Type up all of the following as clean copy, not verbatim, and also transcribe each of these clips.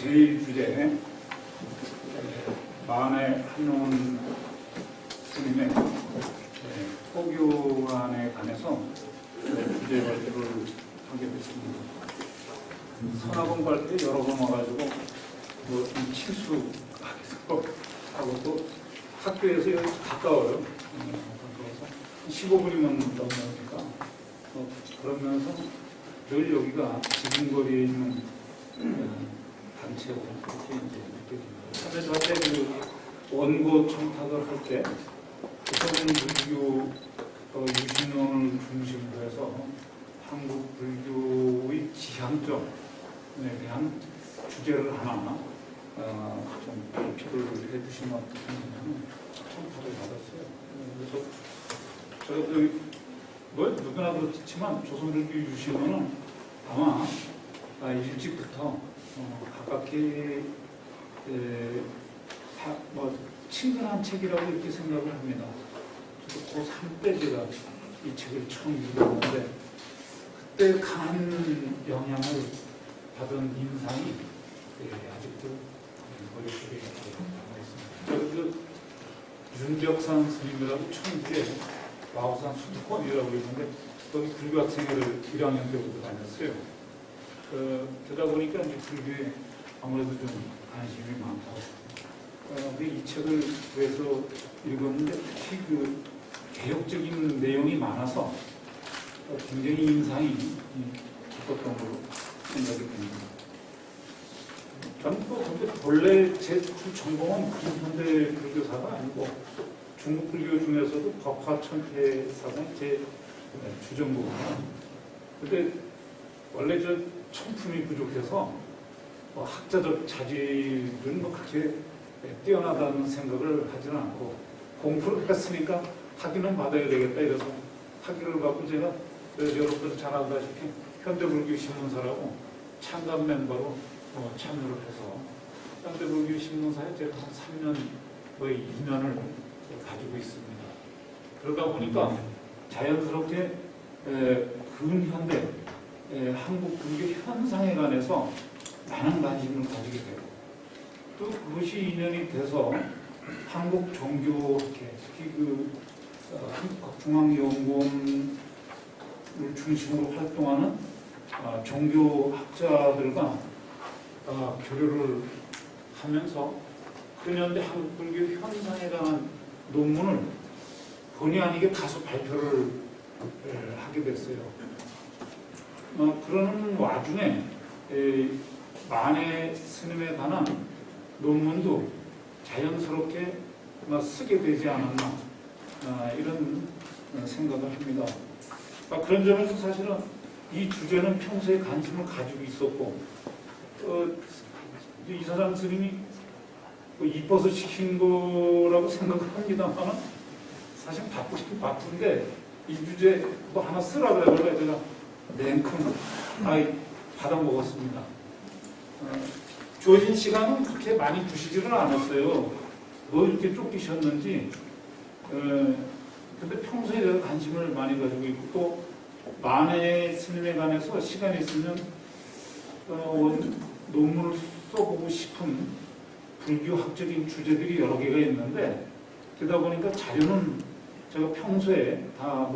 제1주제 만해 한론 스님의 포교안에 관해서 주제 발표를 하게 됐습니다. 선학원 갈 때 여러 번 와가지고 좀 친수하기도 하고 또 학교에서 여기 가까워요. 가까워서 15분이면 넘으니까 그러면서 늘 여기가 지금거리에 있는 단체고 그렇게 이제 느껴집니다. 근데 저한테 그 원고 청탁을 할 때 조선 불교 유신론을 중심으로 해서 한국 불교의 지향점에 대한 주제를 하나 좀 발표를 해주시면 어떻겠냐면 청탁을 받았어요. 그래서 제가 뭐 누구나 그렇지만 조선 불교 유신론은 아마 일찍부터 가깝게 친근한 책이라고 이렇게 생각을 합니다. 저도 고3 때 제가 이 책을 처음 읽었는데 그때 강한 영향을 받은 인상이 아직도 머릿속에 남아있습니다. 윤벽산 스님이라고 천주에 마오산 수도권이라고 그러는데 거기 불교 학생회를 1학년 때부터 다녔어요. 그러다 보니까 이제 불교에 아무래도 좀 관심이 많고 이 책을 그래서 읽었는데 특히 그 개혁적인 내용이 많아서 굉장히 인상이 깊었던 걸로 생각이 됩니다. 저는 근데 본래 제 전공은 근현대 불교사가 아니고 중국 불교 중에서도 법화천태 사상이 제 주전공이에요. 근데 원래 저 청품이 부족해서 학자적 자질은 그렇게 뛰어나다는 생각을 하지는 않고 공부를 했으니까 학위는 받아야 되겠다 이래서 학위를 받고 제가 여러분들 잘 알다시피 현대불교 신문사라고 창간 멤버로 참여를 해서 현대불교 신문사에 제가 한 3년 거의 2년을 가지고 있습니다. 그러다 보니까 자연스럽게 근현대 한국 불교 현상에 관해서 많은 관심을 가지게 되고 또 그것이 인연이 돼서 한국 종교학회, 특히 한국중앙연구원을 중심으로 활동하는 종교학자들과 교류를 하면서 근현대 한국 불교 현상에 관한 논문을 본의 아니게 다수 발표를 하게 됐어요. 그러는 와중에 만해 스님에 관한 논문도 자연스럽게 쓰게 되지 않았나 이런 생각을 합니다. 그런 점에서 사실은 이 주제는 평소에 관심을 가지고 있었고 이사장 스님이 이뻐서 시킨 거라고 생각을 합니다만 사실 바쁘긴 바쁜데 이 주제 뭐 하나 쓰라 그래서 제가 냉큼 받아 먹었습니다. 주어진 시간은 그렇게 많이 두시지는 않았어요. 뭐 이렇게 쫓기셨는지. 근데 평소에 제가 관심을 많이 가지고 있고 또 만해 스님에 관해서 시간이 있으면 논문을 써보고 싶은 불교학적인 주제들이 여러 개가 있는데 그러다 보니까 자료는 제가 평소에 다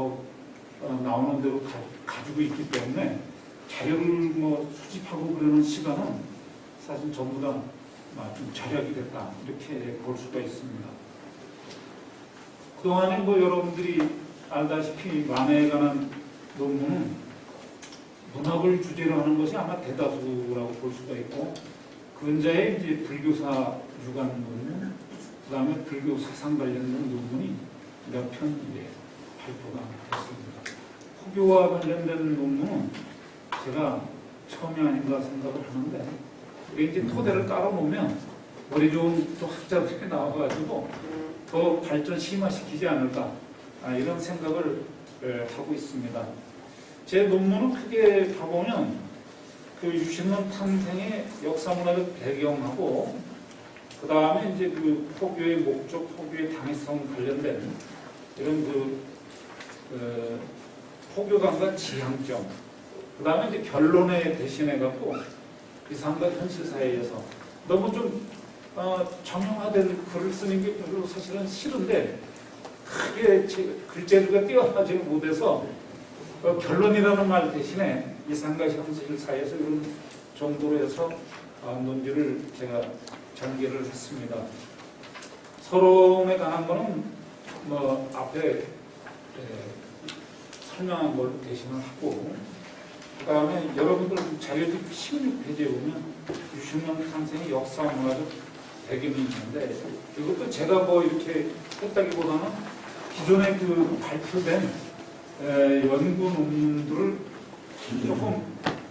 나오는 대로 가지고 있기 때문에 자료를 수집하고 그러는 시간은 사실 전부 다 좀 절약이 됐다 이렇게 볼 수가 있습니다. 그동안에 여러분들이 알다시피 만해에 관한 논문은 문학을 주제로 하는 것이 아마 대다수라고 볼 수가 있고 근자에 이제 불교사 유관 논문, 그 다음에 불교 사상 관련된 논문이 몇 편 발표가 됐습니다. 포교와 관련된 논문은 제가 처음이 아닌가 생각을 하는데 이게 이제 토대를 깔아놓으면 머리 좋은 또 학자들이 나와가지고 더 발전 심화시키지 않을까 이런 생각을 하고 있습니다. 제 논문은 크게 가보면 그 유신론 탄생의 역사문화적 배경하고 그 다음에 이제 그 포교의 목적, 포교의 당위성 관련된 이런 포교관과 지향점, 그 다음에 이제 결론에 대신해 갖고 이상과 현실 사회에서 너무 좀 정형화된 글을 쓰는 게 별로 사실은 싫은데 크게 글재주가 뛰어나지 못해서 결론이라는 말 대신에 이상과 현실 사회에서 이런 정도로 해서 논지를 제가 전개를 했습니다. 서론에 관한 거는 뭐 앞에 설명한 걸로 대신을 하고, 그 다음에 여러분들 자료집 16페이지에 보면 유승년 탄생의 역사 문화적 배경이 있는데, 이것도 제가 뭐 이렇게 했다기보다는 기존에 그 발표된 연구 논문들을 조금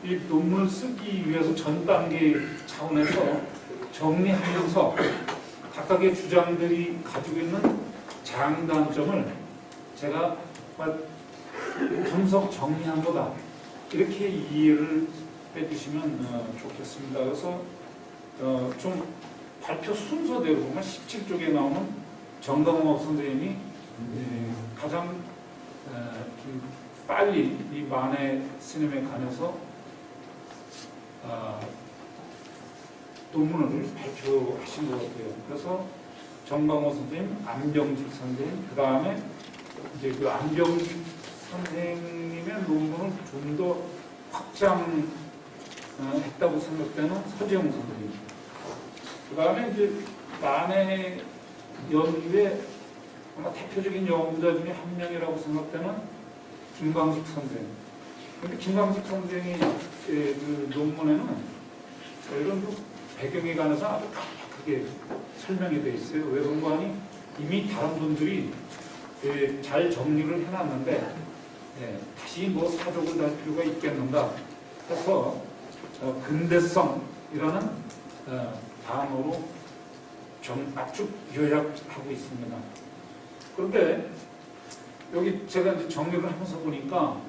이 논문을 쓰기 위해서 전 단계 차원에서 정리하면서 각각의 주장들이 가지고 있는 장단점을 제가 분석 정리한 거다, 이렇게 이해를 해주시면 좋겠습니다. 그래서 좀 발표 순서대로 보면 17쪽에 나오는 정강호 선생님이 가장 좀 빨리 이 만해 스님에 관해서 논문을 발표하신 것 같아요. 그래서 정강호 선생님, 안병직 선생님, 그 다음에 이제 그 안병직 선생님의 논문을 좀 더 확장했다고 생각되는 서지영 선생님. 그 다음에 이제 만해 연구의 아마 대표적인 연구자 중에 한 명이라고 생각되는 김광식 선생. 근데 김광식 선생의 그 논문에는 이런 그 배경에 관해서 아주 간략하게 설명이 되어 있어요. 왜 그런 거 아니? 이미 다른 분들이 잘 정리를 해놨는데 다시 뭐 사족을 할 필요가 있겠는가 해서 근대성이라는 단어로 압축 요약하고 있습니다. 그런데 여기 제가 이제 정리를 하면서 보니까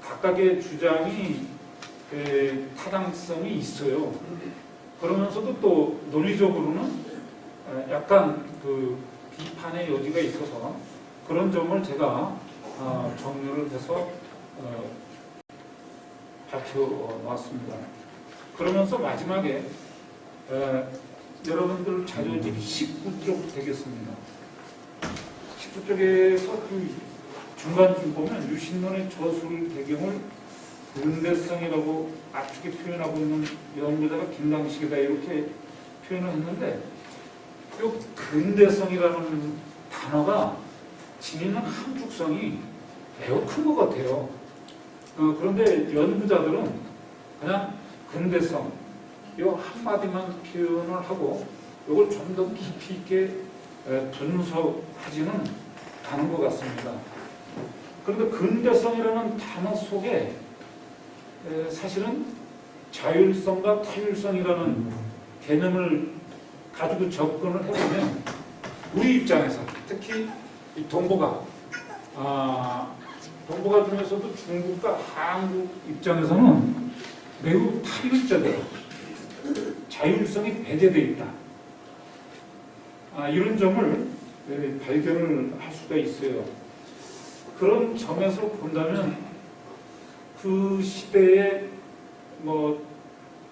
각각의 주장이 타당성이 있어요. 그러면서도 또 논리적으로는 약간 그 비판의 여지가 있어서 그런 점을 제가 정리를 해서 발표 놓았습니다. 그러면서 마지막에 여러분들 자료집 19쪽 되겠습니다. 19쪽에서 그 중간쯤 보면 유신론의 저술 배경을 근대성이라고 압축에 표현하고 있는 연구자가 김당식이다, 이렇게 표현을 했는데, 이 근대성이라는 단어가 지니는 함축성이 매우 큰 것 같아요. 그런데 연구자들은 그냥 근대성 이 한마디만 표현을 하고 이걸 좀 더 깊이 있게 분석하지는 않은 것 같습니다. 그런데 근대성이라는 단어 속에 사실은 자율성과 타율성이라는 개념을 가지고 접근을 해보면 우리 입장에서 특히 이 동북아 중에서도 중국과 한국 입장에서는 매우 타율적이고 자율성이 배제되어 있다, 이런 점을 발견을 할 수가 있어요. 그런 점에서 본다면 그 시대의 뭐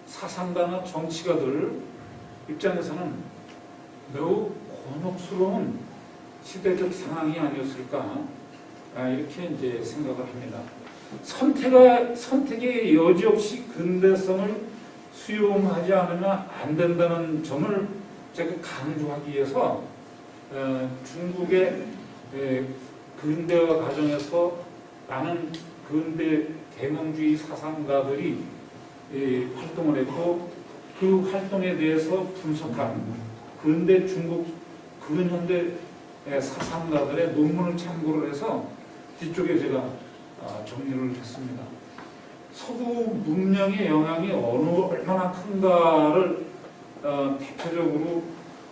사상가나 정치가들 입장에서는 매우 곤혹스러운 시대적 상황이 아니었을까, 이렇게 이제 생각을 합니다. 선택의 여지 없이 근대성을 수용하지 않으면 안 된다는 점을 제가 강조하기 위해서 중국의 근대화 과정에서 많은 근대 계몽주의 사상가들이 활동을 했고, 그 활동에 대해서 분석한 근대 중국 근현대 사상가들의 논문을 참고를 해서 뒤쪽에 제가 정리를 했습니다. 서구 문명의 영향이 얼마나 큰가를 대표적으로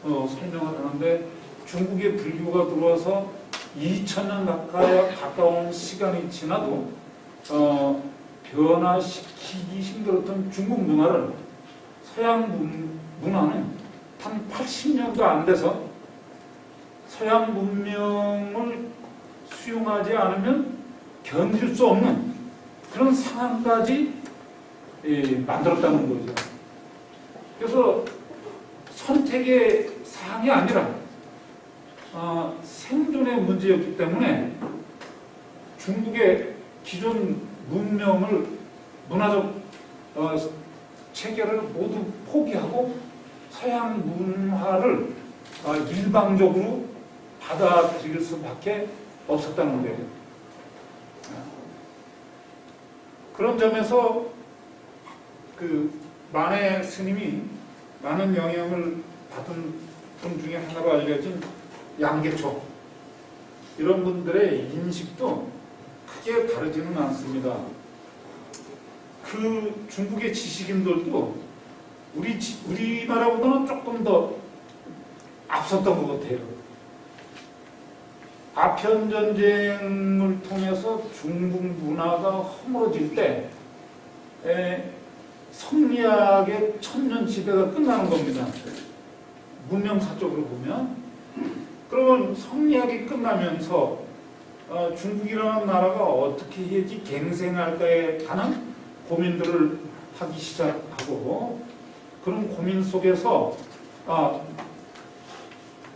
설명을 하는데, 중국의 불교가 들어와서 2000년 가까운 시간이 지나도 변화시키기 힘들었던 중국 문화를 서양 문화는 단 80년도 안 돼서 서양 문명을 수용하지 않으면 견딜 수 없는 그런 상황까지 만들었다는 거죠. 그래서 선택의 사항이 아니라 생존의 문제였기 때문에 중국의 기존 문명을 문화적 체계를 모두 포기하고 서양 문화를 일방적으로 받아들일 수밖에 없었다는 거예요. 그런 점에서 그 만해 스님이 많은 영향을 받은 분 중에 하나로 알려진 양계초, 이런 분들의 인식도 크게 다르지는 않습니다. 그 중국의 지식인들도 우리나라보다는 조금 더 앞섰던 것 같아요. 아편전쟁을 통해서 중국 문화가 허물어질 때 성리학의 천년시대가 끝나는 겁니다. 문명사적으로 보면. 그러면 성리학이 끝나면서 중국이라는 나라가 어떻게 해야지 갱생할까에 관한 고민들을 하기 시작하고, 그런 고민 속에서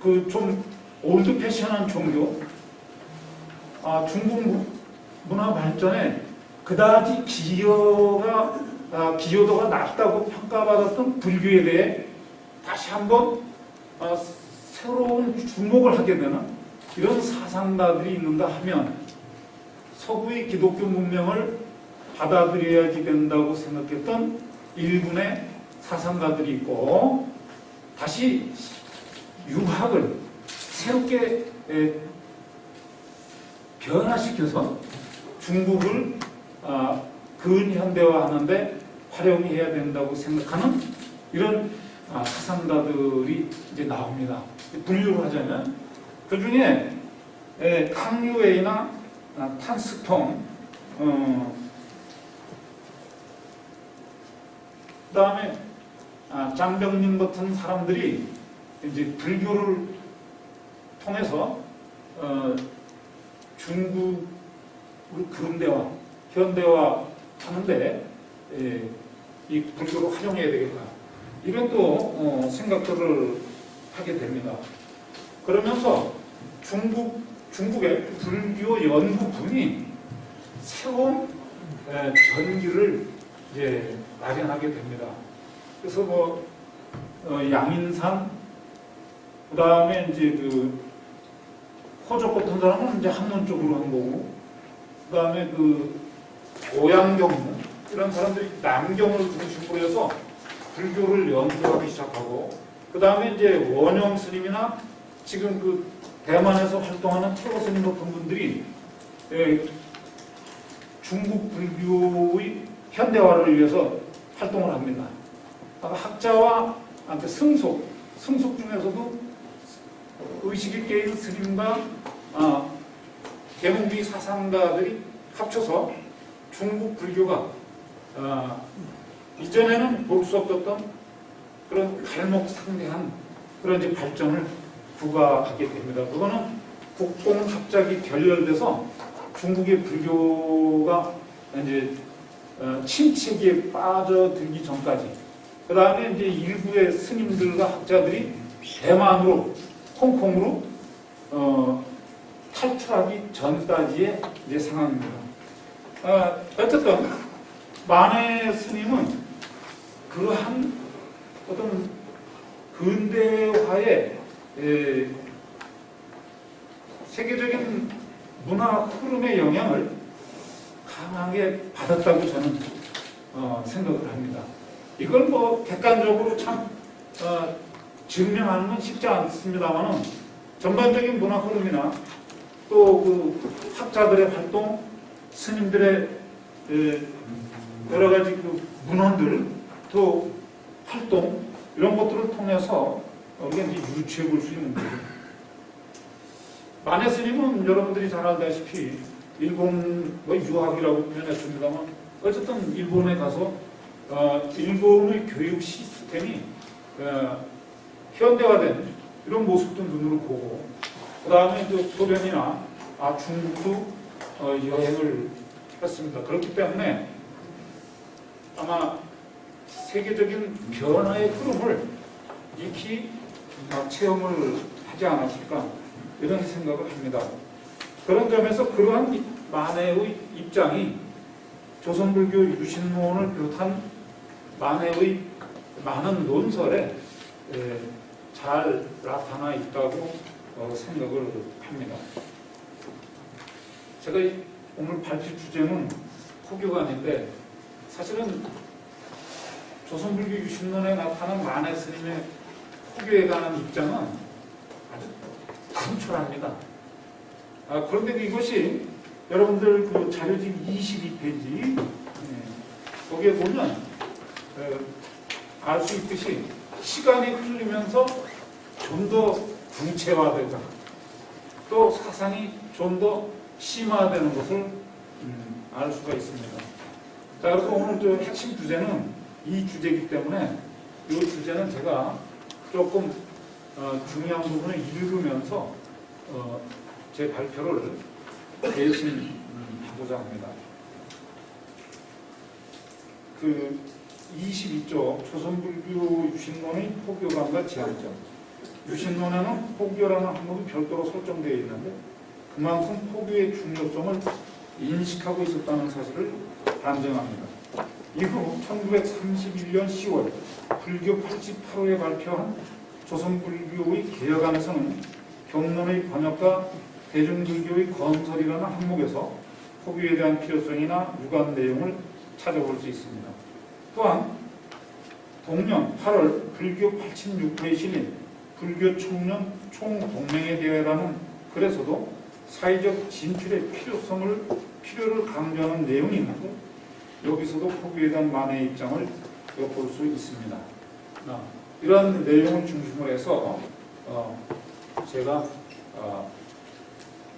그 좀 올드 패션한 종교, 중국 문화 발전에 그다지 기여도가 낮다고 평가받았던 불교에 대해 다시 한번 새로운 주목을 하게 되는 이런 사상가들이 있는가 하면, 서구의 기독교 문명을 받아들여야지 된다고 생각했던 일군의 사상가들이 있고, 다시 유학을 새롭게 변화시켜서 중국을 근현대화하는데 활용해야 된다고 생각하는 이런 사상가들이 이제 나옵니다. 분류를 하자면 그 중에 탕유웨이나 탄스통, 그다음에 장병림 같은 사람들이 이제 불교를 통해서 중국을 근대화, 현대화 하는데 이 불교를 활용해야 되겠다, 이런 또 생각들을 하게 됩니다. 그러면서 중국의 불교 연구분이 새로운 전기를 이제 마련하게 됩니다. 그래서 양인산, 그 다음에 이제 그 호적 같은 사람은 이제 학문 쪽으로 한 거고, 그 다음에 그 오양경, 이런 사람들이 남경을 중심으로 해서 불교를 연구하기 시작하고, 그 다음에 이제 원영 스님이나 지금 그 대만에서 활동하는 태거 스님 같은 분들이 중국 불교의 현대화를 위해서 활동을 합니다. 학자와 승속 중에서도 의식이 깨인 스님과 계몽주의 사상가들이 합쳐서 중국 불교가 이전에는 볼 수 없었던 그런 갈목상대한 그런 이제 발전을 부과하게 됩니다. 그거는 국뽕 갑자기 결렬돼서 중국의 불교가 이제 침체기에 빠져들기 전까지, 그 다음에 이제 일부의 스님들과 학자들이 대만으로, 홍콩으로 탈출하기 전까지의 이제 상황입니다. 어쨌든 만해 스님은 그러한 어떤 근대화의 세계적인 문화 흐름의 영향을 강하게 받았다고 저는 생각을 합니다. 이걸 객관적으로 참 증명하는 건 쉽지 않습니다만은, 전반적인 문화 흐름이나 또 그 학자들의 활동, 스님들의 여러 가지 그 문헌들, 또 활동, 이런 것들을 통해서 우리가 이제 유추해 볼 수 있는 거죠. 만해 스님은 여러분들이 잘 알다시피 일본 유학이라고 표현했습니다만, 어쨌든 일본에 가서 일본의 교육 시스템이 현대화된 이런 모습도 눈으로 보고, 그 다음에 또 소련이나 중국도 여행을 했습니다. 그렇기 때문에 아마 세계적인 변화의 흐름을 익히 체험을 하지 않았을까 이런 생각을 합니다. 그런 점에서 그러한 만해의 입장이 조선불교 유신론을 비롯한 만해의 많은 논설에 잘 나타나 있다고 생각을 합니다. 제가 오늘 발표 주제는 포교관인데 사실은 조선불교 유신론에 나타난 만해 스님의 포교에 관한 입장은 아주 간촐합니다. 그런데 이것이 여러분들 그 자료집 22페이지 거기에 보면 알 수 있듯이 시간이 흐르면서 좀 더 구체화되고 또 사상이 좀 더 심화되는 것을 알 수가 있습니다. 자, 그래서 오늘 저 핵심 주제는 이 주제이기 때문에 이 주제는 제가 조금 중요한 부분을 읽으면서 제 발표를 대신 하고자 합니다. 그 22조 조선불교 유신론의 포교관과 제한점. 유신론에는 포교라는 항목이 별도로 설정되어 있는데 그만큼 포교의 중요성을 인식하고 있었다는 사실을 반증합니다. 이후 1931년 10월 불교 88호에 발표한 조선불교의 개혁안에서는 경론의 번역과 대중불교의 건설이라는 항목에서 포교에 대한 필요성이나 유관 내용을 찾아볼 수 있습니다. 또한 동년 8월 불교 86호에 실린 불교 청년 총동맹에 대해라는 글에서도 사회적 진출의 필요를 강조하는 내용이 있는데 여기서도 포교에 대한 만해의 입장을 엿볼 수 있습니다. 이러한 내용을 중심으로 해서 제가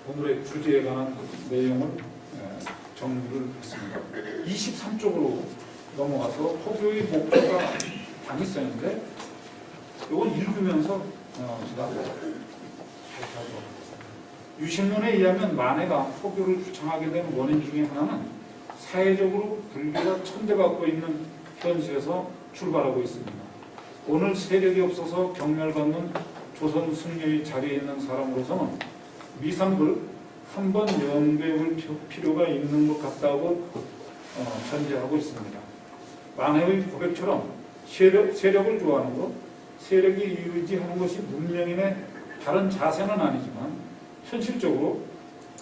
오늘의 주제에 관한 내용을 정리를 했습니다. 23쪽으로 넘어가서 포교의 목표가 당있었는데 이건 읽으면서 제가 발표하도록 하겠습니다. 유신론에 의하면 만해가 포교를 주창하게 된 원인 중에 하나는 사회적으로 불교가 천대받고 있는 현실에서 출발하고 있습니다. 오늘 세력이 없어서 경멸받는 조선 승려의 자리에 있는 사람으로서는 미상을 한번 연구해 볼 필요가 있는 것 같다고 전제하고 있습니다. 만해의 고백처럼 세력을 좋아하는 것, 세력이 의지하는 것이 문명인의 다른 자세는 아니지만 현실적으로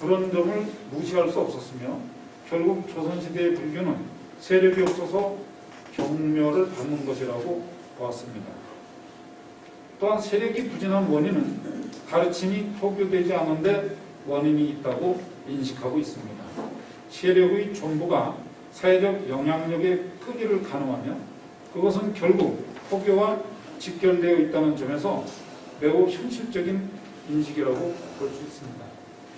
그런 점을 무시할 수 없었으며 결국 조선시대의 불교는 세력이 없어서 경멸을 받는 것이라고 보았습니다. 또한 세력이 부진한 원인은 가르침이 포교되지 않은데 원인이 있다고 인식하고 있습니다. 세력의 존보가 사회적 영향력의 크기를 가늠하며 그것은 결국 포교와 직결되어 있다는 점에서 매우 현실적인 인식이라고 볼 수 있습니다.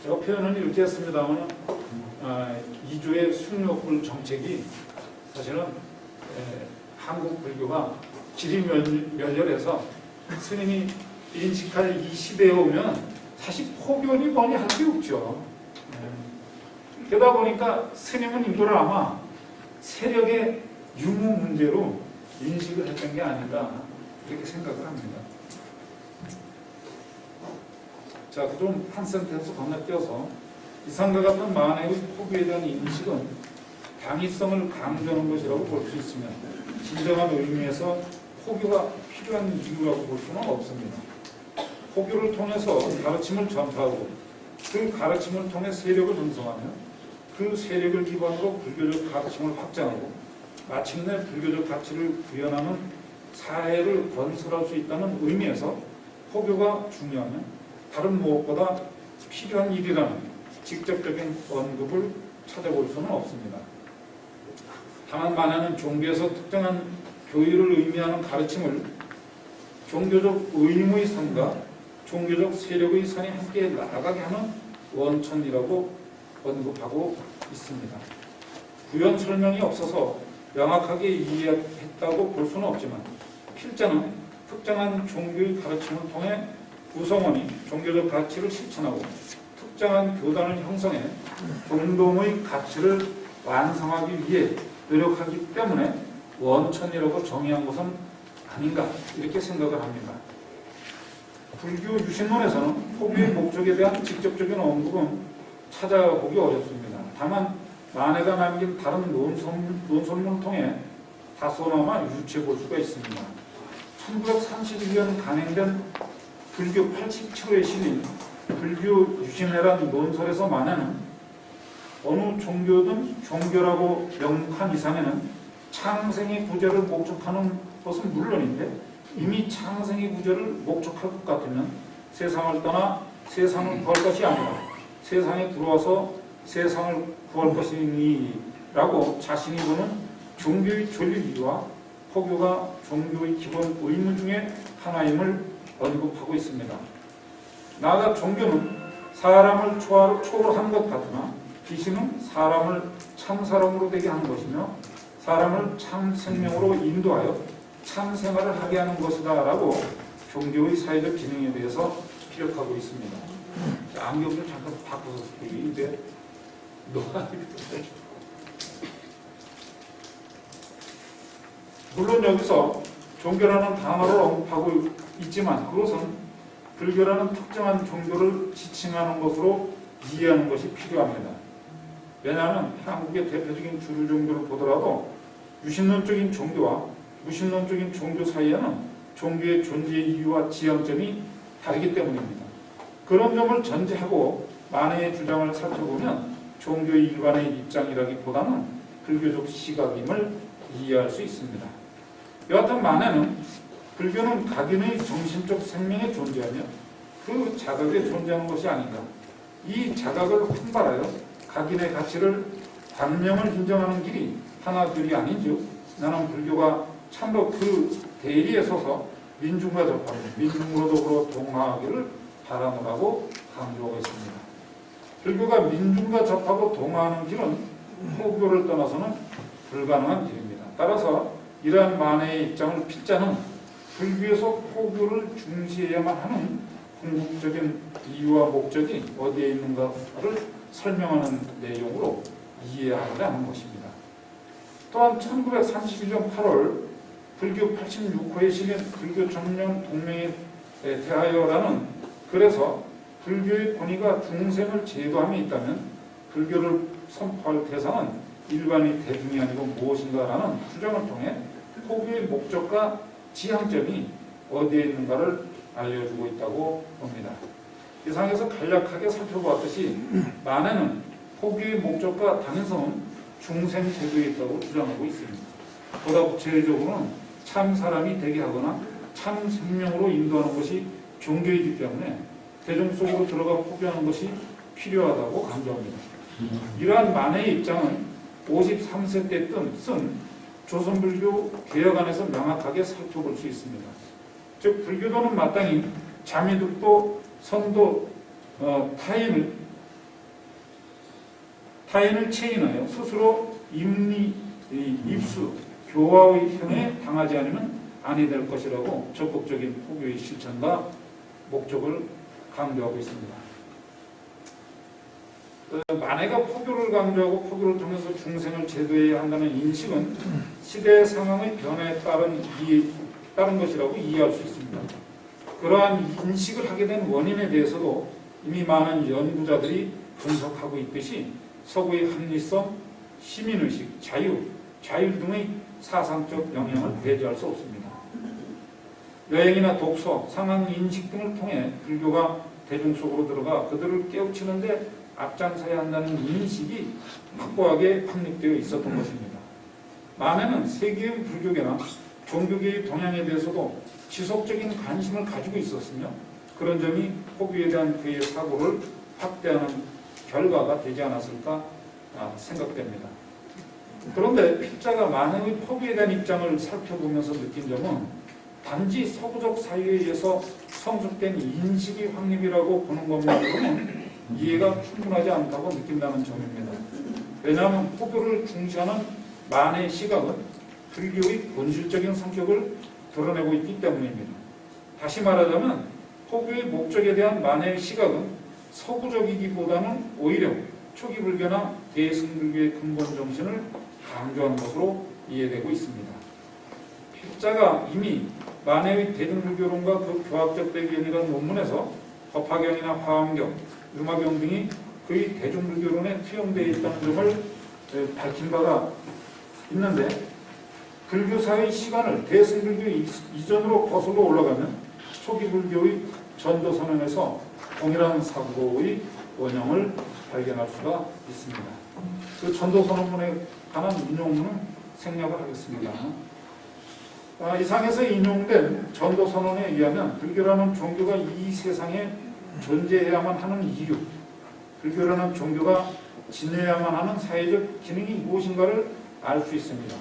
제가 표현은 이렇게 했습니다만 이주의 숭료불 정책이 사실은 한국 불교가 질이 멸렬해서 스님이 인식할 이 시대에 오면 사실 포교니 뭐니 할 게 없죠. 그러다 보니까 스님은 이걸 아마 세력의 유무 문제로 인식을 했던 게 아닌가 이렇게 생각을 합니다. 자, 좀 한 센텐스 건너뛰어서 이상과 같은 만해의 포교에 대한 인식은 당위성을 강조하는 것이라고 볼 수 있으며 진정한 의미에서 포교가 필요한 이유라고 볼 수는 없습니다. 포교를 통해서 가르침을 전파하고 그 가르침을 통해 세력을 형성하며 그 세력을 기반으로 불교적 가르침을 확장하고 마침내 불교적 가치를 구현하는 사회를 건설할 수 있다는 의미에서 포교가 중요하며 다른 무엇보다 필요한 일이라는 직접적인 언급을 찾아볼 수는 없습니다. 다만 만해는 종교에서 특정한 교의를 의미하는 가르침을 종교적 의무의 산과 종교적 세력의 산이 함께 나아가게 하는 원천이라고 언급하고 있습니다. 부연 설명이 없어서 명확하게 이해했다고 볼 수는 없지만 필자는 특정한 종교의 가르침을 통해 구성원이 종교적 가치를 실천하고 특정한 교단을 형성해 공동의 가치를 완성하기 위해 노력하기 때문에 원천이라고 정의한 것은 아닌가 이렇게 생각을 합니다. 불교 유신론에서는 포교의 목적에 대한 직접적인 언급은 찾아보기 어렵습니다. 다만 만해가 남긴 다른 논설문을 통해 다소나마 유추해 볼 수가 있습니다. 1931년 간행된 불교 87호에 실린 불교 유신회란 논설에서 만해는 어느 종교든 종교라고 명목한 이상에는 창생의 구제를 목적하는 것은 물론인데 이미 창생의 구제를 목적할 것 같으면 세상을 떠나 세상을 구할 것이 아니라 세상에 들어와서 세상을 구할 것이니라고 자신이 보는 종교의 존립 이유와 포교가 종교의 기본 의무 중에 하나임을 언급하고 있습니다. 나아가 종교는 사람을 초월하는 것 같으나 기신은 사람을 참 사람으로 되게 하는 것이며 사람을 참 생명으로 인도하여 참 생활을 하게 하는 것이다 라고 종교의 사회적 기능에 대해서 피력하고 있습니다. 안경 좀 잠깐 바꿔서 이게 물론 여기서 종교라는 단어를 언급하고 있지만 그것은 불교라는 특정한 종교를 지칭하는 것으로 이해하는 것이 필요합니다. 왜냐하면 한국의 대표적인 주류 종교를 보더라도 유신론적인 종교와 무신론적인 종교 사이에는 종교의 존재 이유와 지향점이 다르기 때문입니다. 그런 점을 전제하고 만해의 주장을 살펴보면 종교의 일반의 입장이라기보다는 불교적 시각임을 이해할 수 있습니다. 여하튼 만해는 불교는 각인의 정신적 생명에 존재하며 그 자각에 존재하는 것이 아닌가. 이 자각을 환발하여 각인의 가치를 단명을 인정하는 길이 하나둘이 아닌즉 나는 불교가 참으로 그 대리에 서서 민중과 접하고 민중으로 더불어 동화하기를 바라노라고 강조하고 있습니다. 불교가 민중과 접하고 동화하는 길은 포교를 떠나서는 불가능한 길입니다. 따라서 이러한 만해의 입장을 필자는 불교에서 포교를 중시해야만 하는 궁극적인 이유와 목적이 어디에 있는가를 설명하는 내용으로 이해하고자 하는 것입니다. 또한 1931년 8월 불교 86호에 실린 불교 전면 동맹에 대하여라는 글에서 불교의 권위가 중생을 제도함에 있다면 불교를 선포할 대상은 일반의 대중이 아니고 무엇인가라는 주장을 통해 포교의 목적과 지향점이 어디에 있는가를 알려주고 있다고 봅니다. 이상에서 간략하게 살펴보았듯이 만해는 포교의 목적과 당연성은 중생 제도에 있다고 주장하고 있습니다. 보다 구체적으로는 참 사람이 되게 하거나 참 생명으로 인도하는 것이 종교이기 때문에 대중 속으로 들어가 포교하는 것이 필요하다고 강조합니다. 이러한 만해의 입장은 53세 때 쓴 조선불교 개혁안에서 명확하게 살펴볼 수 있습니다. 즉 불교도는 마땅히 자미득도 선도 타인을 체인하여 스스로 입수 교화의 형에 당하지 않으면 아니 될 것이라고 적극적인 포교의 실천과 목적을 강조하고 있습니다. 만해가 포교를 강조하고 포교를 통해서 중생을 제도해야 한다는 인식은 시대 상황의 변화에 따른 것이라고 이해할 수 있습니다. 그러한 인식을 하게 된 원인에 대해서도 이미 많은 연구자들이 분석하고 있듯이 서구의 합리성, 시민의식, 자율 등의 사상적 영향을 배제할 수 없습니다. 여행이나 독서, 상황 인식 등을 통해 불교가 대중 속으로 들어가 그들을 깨우치는데 앞장서야 한다는 인식이 확고하게 확립되어 있었던 것입니다. 만해는 세계의 불교계나 종교계의 동향에 대해서도 지속적인 관심을 가지고 있었으며 그런 점이 포교에 대한 그의 사고를 확대하는 결과가 되지 않았을까 생각됩니다. 그런데 필자가 만해의 포교에 대한 입장을 살펴보면서 느낀 점은 단지 서구적 사회에 의해서 성숙된 인식의 확립이라고 보는 것만으로는 이해가 충분하지 않다고 느낀다는 점입니다. 왜냐하면 포교를 중시하는 만해의 시각은 불교의 본질적인 성격을 드러내고 있기 때문입니다. 다시 말하자면 포교의 목적에 대한 만해의 시각은 서구적이기보다는 오히려 초기 불교나 대승불교의 근본 정신을 강조하는 것으로 이해되고 있습니다. 필자가 이미 만해의 대중불교론과 그 교학적 배경이라는 논문에서 법화경이나 화엄경, 융화경 등이 그의 대중불교론에 투영되어 있다는 점을 밝힌 바가 있는데, 불교사의 시간을 대승불교 이전으로 거슬러 올라가면 초기 불교의 전도선언에서 동일한 사고의 원형을 발견할 수가 있습니다. 그 전도선언문에 관한 인용문은 생략을 하겠습니다. 이상에서 인용된 전도선언에 의하면 불교라는 종교가 이 세상에 존재해야만 하는 이유, 불교라는 종교가 지내야만 하는 사회적 기능이 무엇인가를 알 수 있습니다.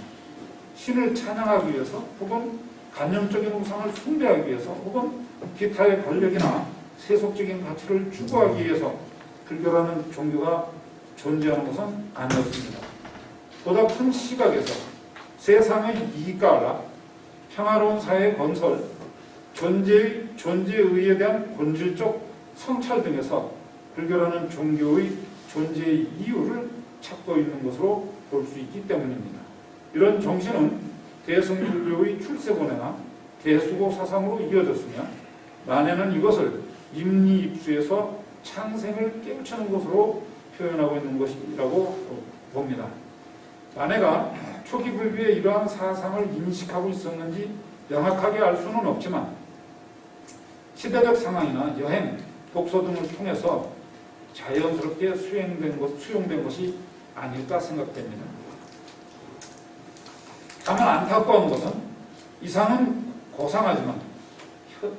신을 찬양하기 위해서, 혹은 간념적인 우상을 숭배하기 위해서, 혹은 기타의 권력이나 세속적인 가치를 추구하기 위해서 불교라는 종교가 존재하는 것은 아니었습니다. 보다 큰 시각에서 세상의 이익과 알라, 평화로운 사회 건설, 존재의 의에 대한 본질적 성찰 등에서 불교라는 종교의 존재의 이유를 찾고 있는 것으로 볼 수 있기 때문입니다. 이런 정신은 대승불교의 출세본에나 대수고 사상으로 이어졌으며, 만해는 이것을 임리입수에서 창생을 깨우치는 것으로 표현하고 있는 것이라고 봅니다. 만해가 초기 불교의 이러한 사상을 인식하고 있었는지 명확하게 알 수는 없지만, 시대적 상황이나 여행, 독서 등을 통해서 자연스럽게 수용된 것이 아닐까 생각됩니다. 다만 안타까운 것은 이상은 고상하지만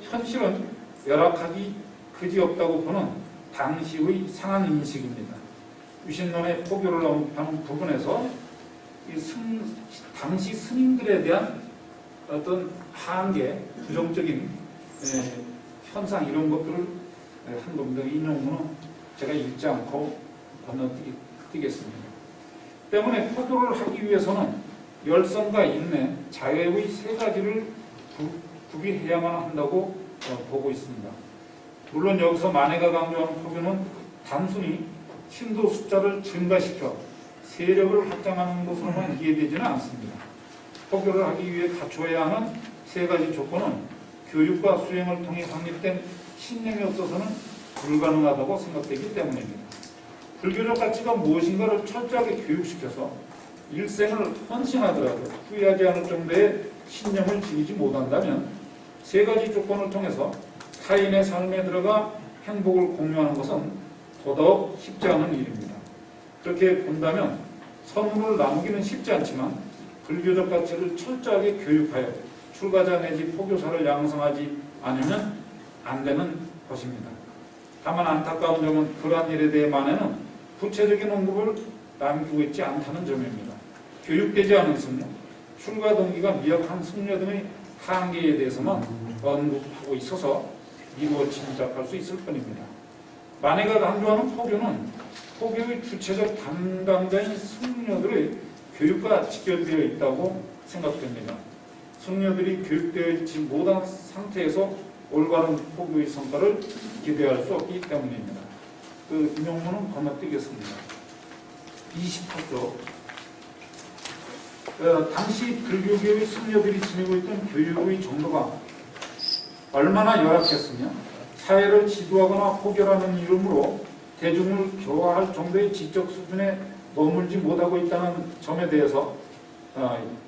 현실은 열악하기 그지없다고 보는 당시의 상황 인식입니다. 유신론의 포교를 언급하는 부분에서 당시 스님들에 대한 어떤 한계, 부정적인 현상 이런 것들을 한 겁니다. 인용문은 제가 읽지 않고 건너뛰겠습니다. 때문에 포교를 하기 위해서는 열성과 인내, 자애의 세 가지를 구비해야만 한다고 보고 있습니다. 물론 여기서 만해가 강조하는 포교는 단순히 신도 숫자를 증가시켜 세력을 확장하는 것으로만 이해되지는 않습니다. 포교를 하기 위해 갖춰야 하는 세 가지 조건은 교육과 수행을 통해 확립된 신념에 없어서는 불가능하다고 생각되기 때문입니다. 불교적 가치가 무엇인가를 철저하게 교육시켜서 일생을 헌신하더라도 후회하지 않을 정도의 신념을 지니지 못한다면 세 가지 조건을 통해서 타인의 삶에 들어가 행복을 공유하는 것은 더더욱 쉽지 않은 일입니다. 그렇게 본다면 선물을 나누기는 쉽지 않지만 불교적 가치를 철저하게 교육하여 출가자 내지 포교사를 양성하지 않으면 안 되는 것입니다. 다만 안타까운 점은 그러한 일에 대해 만해는 구체적인 언급을 남기고 있지 않다는 점입니다. 교육되지 않은 승려, 출가 동기가 미약한 승려 등의 한계에 대해서만 언급하고 있어서 미루어 짐작할 수 있을 뿐입니다. 만해가 강조하는 포교는 포교의 주체적 담당자인 승려들의 교육과 직결되어 있다고 생각됩니다. 승려들이 교육되어 있지 못한 상태에서 올바른 포교의 성과를 기대할 수 없기 때문입니다. 그 인용문은 건너뛰겠습니다. 28조 당시 불교계의 승려들이 지니고 있던 교육의 정도가 얼마나 열악했으며 사회를 지도하거나 포교라는 이름으로 대중을 교화할 정도의 지적 수준에 머물지 못하고 있다는 점에 대해서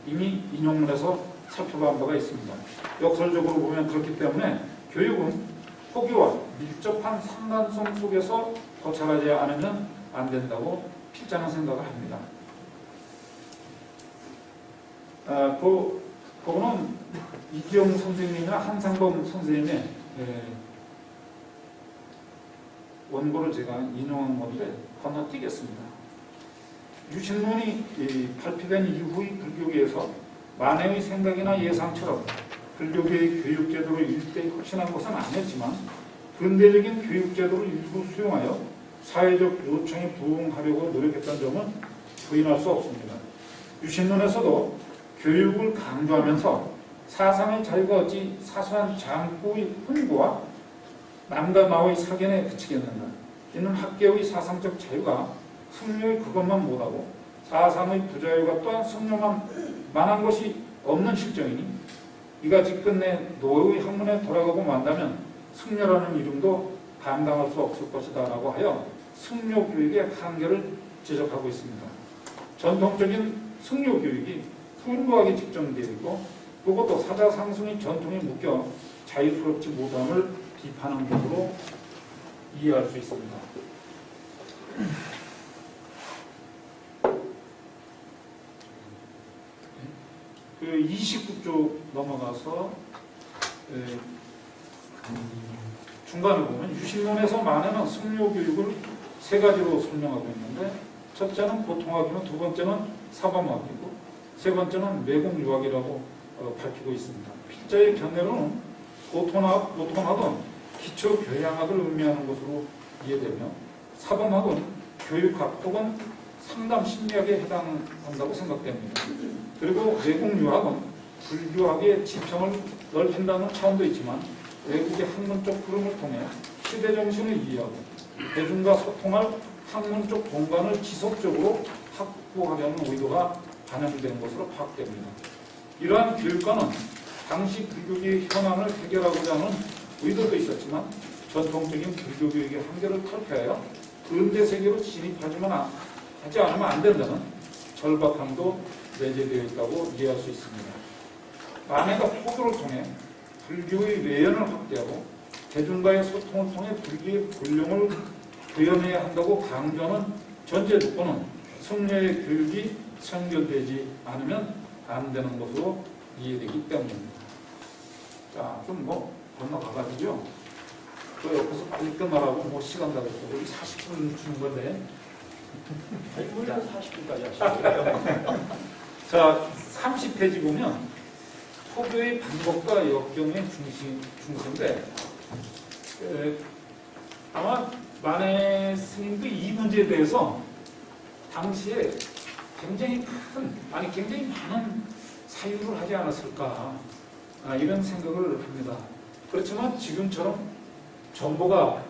이미 인용문에서 살펴본 바가 있습니다. 역설적으로 보면 그렇기 때문에 교육은 포교와 밀접한 상관성 속에서 도착하지 않으면 안 된다고 필자는 생각을 합니다. 그거는 이기영 선생님이나 한상범 선생님의 원고를 제가 인용한 건데 건너뛰겠습니다. 유신론이 발표된 이후의 불교계에서 만해의 생각이나 예상처럼 불교계의 교육제도를 일대 혁신한 것은 아니었지만 근대적인 교육제도를 일부 수용하여 사회적 요청에 부응하려고 노력했던 점은 부인할 수 없습니다. 유신론에서도 교육을 강조하면서 사상의 자유가 어찌 사소한 장구의 훈구와 남과 나의 사견에 그치겠는가. 이는 학계의 사상적 자유가 승려의 그것만 못하고 사상의 부자유가 또한 승려만 만한 것이 없는 실정이니 이같이 끝내 노의 학문에 돌아가고 만다면 승려라는 이름도 감당할 수 없을 것이다 라고 하여 승려 교육의 한계를 지적하고 있습니다. 전통적인 승려 교육이 불구하게 집중되어 있고 그것도 사자상승의 전통에 묶여 자유스럽지 못함을 비판한 것으로 이해할 수 있습니다. 그 29쪽 넘어가서 중간에 보면 유신론에서 만에는 승려 교육을 세 가지로 설명하고 있는데 첫째는 보통학이고 두 번째는 사범학이고 세 번째는 외국 유학이라고 밝히고 있습니다. 필자의 견해로는 보통학은 기초 교양학을 의미하는 것으로 이해되며 사범학은 교육학 혹은 상담 심리학에 해당한다고 생각됩니다. 그리고 외국 유학은 불교학의 지평을 넓힌다는 차원도 있지만 외국의 학문적 흐름을 통해 시대 정신을 이해하고 대중과 소통할 학문적 공간을 지속적으로 확보하려는 의도가 반영된 것으로 파악됩니다. 이러한 교육과는 당시 불교계의 현안을 해결하고자 하는 의도도 있었지만 전통적인 불교교육의 한계를 탈피하여 근대 세계로 진입하지만 하지 않으면 안 된다는 절박함도 내재되어 있다고 이해할 수 있습니다. 만해가 포교를 통해 불교의 외연을 확대하고 대중과의 소통을 통해 불교의 본령을 구현해야 한다고 강조하는 전제 조건은 승려의 교육이 선결되지 않으면 안 되는 것으로 이해되기 때문입니다. 자, 좀 건너가가지고요. 그 옆에서 빨리 끝나라고 시간 다 됐고 우리 40분 주는 건데. 아니, 왜 40분까지 하시는 거예요? 자, 30페이지 보면 포교의 방법과 역경의 중심인데 아마 만해 스님도 이 문제에 대해서 당시에 굉장히 많은 사유를 하지 않았을까 이런 생각을 합니다. 그렇지만 지금처럼 정보가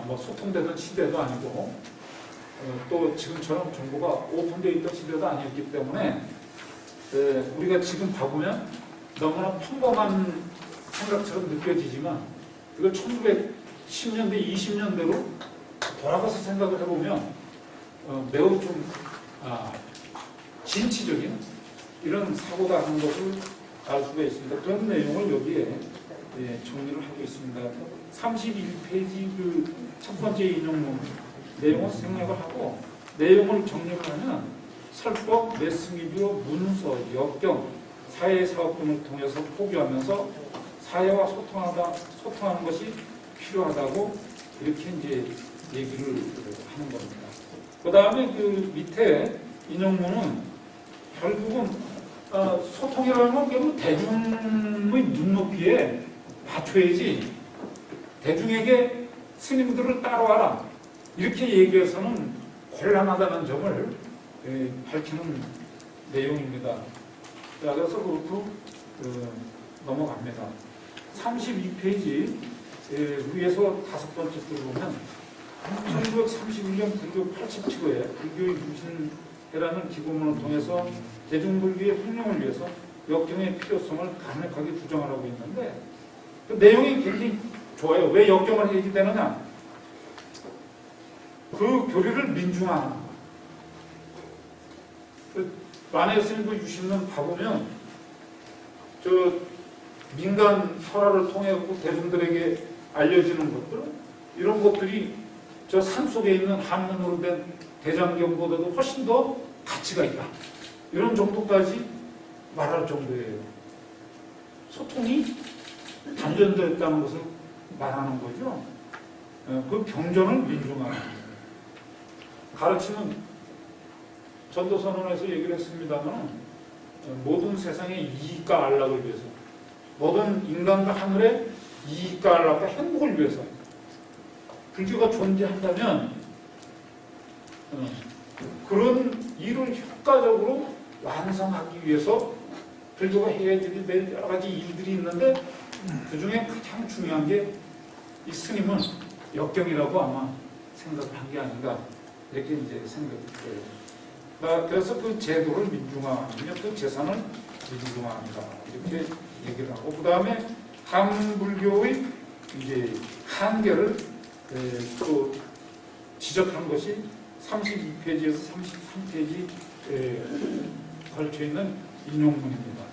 소통되던 시대도 아니고 또 지금처럼 정보가 오픈되어 있던 시대도 아니었기 때문에 우리가 지금 봐보면 너무나 평범한 생각처럼 느껴지지만 이걸 1910년대, 20년대로 돌아가서 생각을 해보면 매우 좀 진취적인 이런 사고다 하는 것을 알 수가 있습니다. 그런 내용을 여기에 정리를 하고 있습니다. 31페이지 그 첫 번째 인용문 내용을 생략을 하고 내용을 정리를 하면 설법, 매스미디어, 문서, 역경, 사회사업 등을 통해서 포교하면서 사회와 소통하는 것이 필요하다고 이렇게 이제 얘기를 하는 겁니다. 그 다음에 그 밑에 인용문은 결국은 소통이라는 건 결국 대중의 눈높이에 맞춰야지 대중에게 스님들을 따라와라 이렇게 얘기해서는 곤란하다는 점을 밝히는 내용입니다. 자, 그래서 그렇고 넘어갑니다. 32페이지 위에서 다섯 번째 줄 보면 1931년 불교 87호에 불교의 유신회라는 기고문을 통해서 대중불교의 혁명을 위해서 역경의 필요성을 강력하게 주장하라고 있는데 그 내용이 굉장히 좋아요. 왜 역경을 해야 되느냐? 그 교리를 민중화하는 거예요. 만해 스님도 유신론 봐보면 저 민간 설화를 통해 대중들에게 알려지는 것들 이런 것들이 저 산속에 있는 한문으로 된 대장경보다도 훨씬 더 가치가 있다. 이런 정도까지 말할 정도예요. 소통이 단전됐다는 것을 말하는 거죠. 그 경전을 민중화하는 거예요. 가르치는 전도선언에서 얘기를 했습니다만 모든 세상의 이익과 안락을 위해서 모든 인간과 하늘의 이익과 안락과 행복을 위해서 불교가 존재한다면 그런 일을 효과적으로 완성하기 위해서 불교가 해야 될 여러 가지 일들이 있는데 그 중에 가장 중요한 게 이 스님은 역경이라고 아마 생각을 한 게 아닌가 이렇게 이제 생각이 들어요. 그래서 그 제도를 민중화하며 그 재산을 민중화합니다. 이렇게 얘기를 하고 그 다음에 한불교의 이제 한계를 또 지적한 것이 32페이지에서 33페이지 걸쳐 있는 인용문입니다.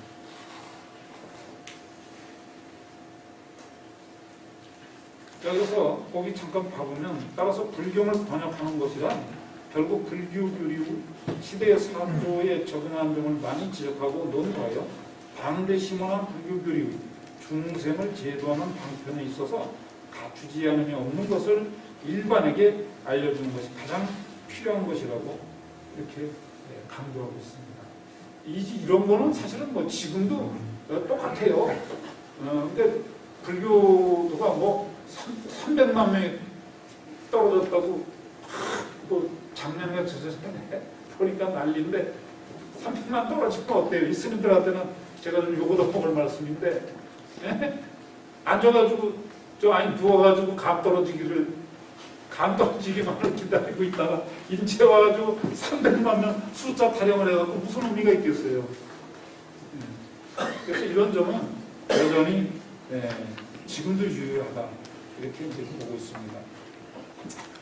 여기서 거기 잠깐 봐보면 따라서 불경을 번역하는 것이란 결국 불교 교리 시대의 사고에 적응한 점을 많이 지적하고 논하여 반대 심원한 불교 교리 중생을 제도하는 방편에 있어서 갖추지 않으며 없는 것을 일반에게 알려주는 것이 가장 필요한 것이라고 이렇게 강조하고 있습니다. 이런 거는 사실은 뭐 지금도 똑같아요. 근데 불교도가 뭐 300만 명이 떨어졌다고 뭐 작년에 저저전에 보니까 난리인데 300만 떨어지면 어때요? 이 스님들한테는 제가 좀 요거도 먹을 말씀인데 앉아가지고 아니 누워가지고 감 떨어지기만을 기다리고 있다가 인체 와가지고 300만 명 숫자 타령을 해갖고 무슨 의미가 있겠어요? 그래서 이런 점은 여전히 지금도 유효하다 이렇게 이제 보고 있습니다.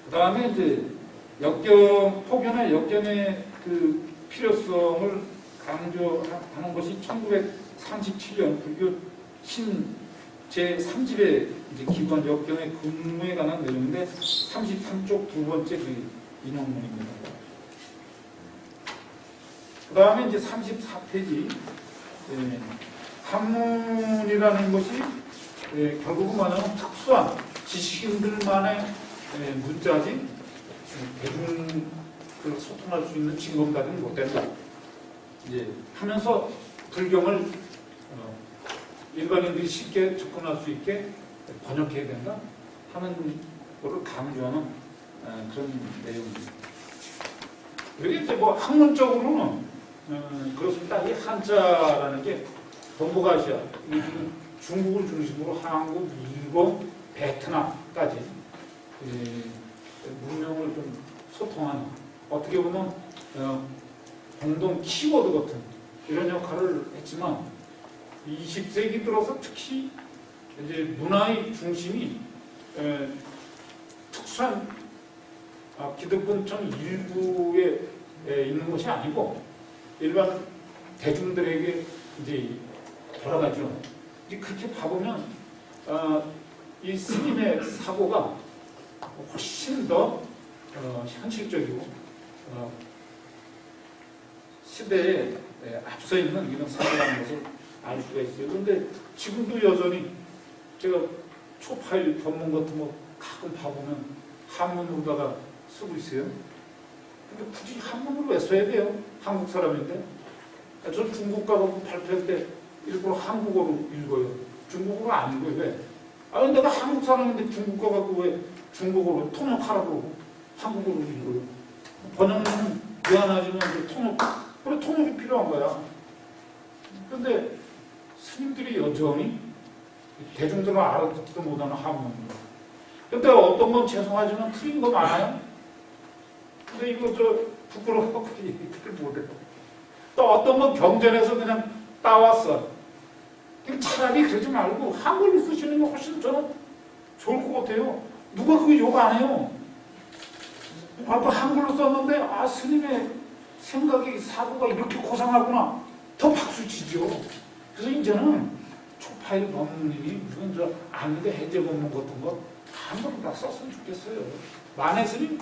그 다음에 이제 폭연의 역경의 그 필요성을 강조하는 것이 1937년 불교 신 제3집의 이제 기본 역경의 근무에 관한 내용인데 33쪽 두 번째 그 인용문입니다. 그 다음에 이제 34페이지 한문이라는 것이 결국은 말하면 특수한 지식인들만의 문자지 대중 소통할 수 있는 징검다리는 못 된다. 이제 하면서 불경을 일반인들이 쉽게 접근할 수 있게 번역해야 된다 하는 것을 강조하는 그런 내용입니다. 여기 이제 뭐 학문적으로는 그렇습니다. 이 한자라는 게 동북아시아, 중국을 중심으로 한국, 일본, 베트남까지 문명을 좀 소통하는 어떻게 보면 공동 키워드 같은 이런 역할을 했지만 20세기 들어서 특히 이제 문화의 중심이 특수한 기득권층 일부에 있는 것이 아니고 일반 대중들에게 이제 돌아가죠. 이제 그렇게 봐보면 이 스님의 사고가 훨씬 더 현실적이고 시대에 앞서 있는 이런 사고라는 것을 알 수가 있어요. 그런데 지금도 여전히 제가 초파일 법문 같은 거 가끔 봐보면 한문으로다가 쓰고 있어요. 근데 굳이 한문으로 왜 써야 돼요? 한국 사람인데. 전 중국 가서 발표할 때 일부러 한국어로 읽어요. 중국어로 안 읽어요. 왜? 아니 내가 한국 사람인데 중국 가갖고 왜 중국어로 통역하라고 한국어로 읽어요. 번역은 미안하지만 그래 통역이 필요한 거야. 그런데 스님들이 여전히 대중들은 알아듣지도 못하는 한문입니다. 근데 어떤 건 죄송하지만 틀린 거 많아요. 근데 이거 부끄러워서 얘기를 못해요. 또 어떤 건 경전에서 그냥 따왔어. 차라리 그러지 말고 한글로 쓰시는 게 훨씬 저는 좋을 것 같아요. 누가 그거 욕 안 해요. 또 한글로 썼는데 스님의 생각이 사고가 이렇게 고상하구나. 더 박수 치죠. 그래서 이제는 초파일 법문이 무슨 아는데 해제 법문 같은 거 한글로 다 썼으면 좋겠어요. 만해 스님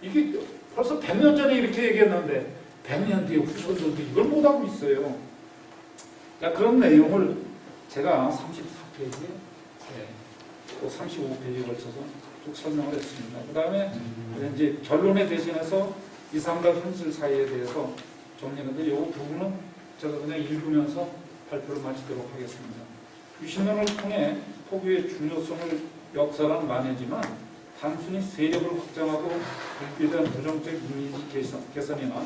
이게 벌써 100년 전에 이렇게 얘기했는데 100년 뒤에 후손들도 이걸 못하고 있어요. 그러니까 그런 내용을 제가 34페이지에 또 35페이지에 걸쳐서 쭉 설명을 했습니다. 그 다음에 이제 결론에 대신해서 이상과 현실 사이에 대해서 정리했는데 이 부분은 제가 그냥 읽으면서 발표를 마치도록 하겠습니다. 유신론을 통해 포교의 중요성을 역사란 만회지만 단순히 세력을 확장하고 불교에 대한 부정적 이미지 개선이나